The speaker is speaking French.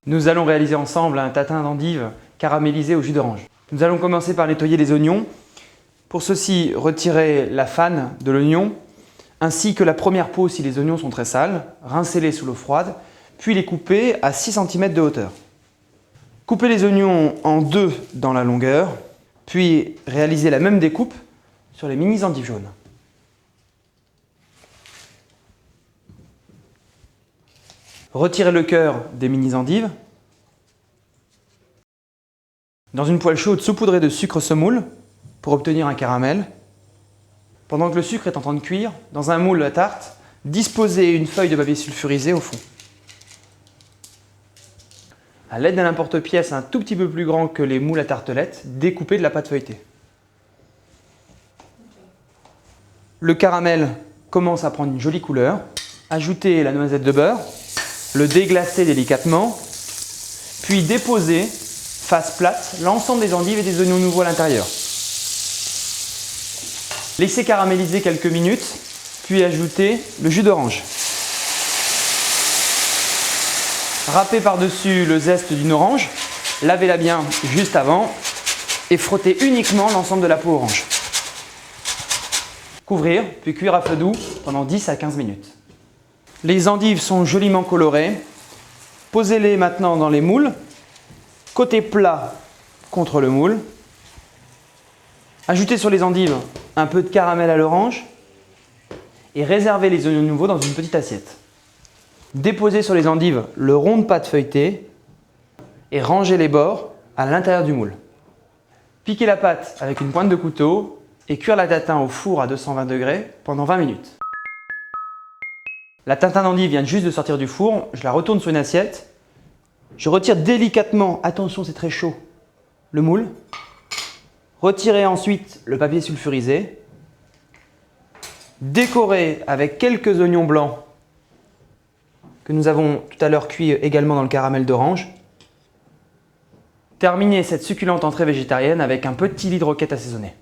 Nous allons réaliser ensemble un tatin d'endive caramélisé au jus d'orange. Nous allons commencer par nettoyer les oignons. Pour ceci, retirer la fanne de l'oignon ainsi que la première peau si les oignons sont très sales, rincer-les sous l'eau froide, puis les couper à 6 cm de hauteur. Couper les oignons en deux dans la longueur, puis réaliser la même découpe sur les mini endives jaunes. Retirez le cœur des mini endives. Dans une poêle chaude, saupoudrez de sucre semoule pour obtenir un caramel. Pendant que le sucre est en train de cuire, dans un moule à tarte, disposez une feuille de papier sulfurisé au fond. À l'aide d'un emporte-pièce un tout petit peu plus grand que les moules à tartelettes, découpez de la pâte feuilletée. Le caramel commence à prendre une jolie couleur. Ajoutez la noisette de beurre, le déglacer délicatement, puis déposez face plate l'ensemble des endives et des oignons nouveaux à l'intérieur. Laissez caraméliser quelques minutes, puis ajoutez le jus d'orange. Râpez par-dessus le zeste d'une orange, lavez-la bien juste avant et frottez uniquement l'ensemble de la peau orange. Couvrir, puis cuire à feu doux pendant 10 à 15 minutes. Les endives sont joliment colorées. Posez-les maintenant dans les moules, côté plat contre le moule. Ajoutez sur les endives un peu de caramel à l'orange et réservez les oignons nouveaux dans une petite assiette. Déposez sur les endives le rond de pâte feuilletée et rangez les bords à l'intérieur du moule. Piquez la pâte avec une pointe de couteau et cuire la tatin au four à 220 degrés pendant 20 minutes. La tatin d'endive vient juste de sortir du four, je la retourne sur une assiette. Je retire délicatement, attention c'est très chaud, le moule. Retirez ensuite le papier sulfurisé. Décorez avec quelques oignons blancs que nous avons tout à l'heure cuits également dans le caramel d'orange. Terminez cette succulente entrée végétarienne avec un petit lit de roquette assaisonné.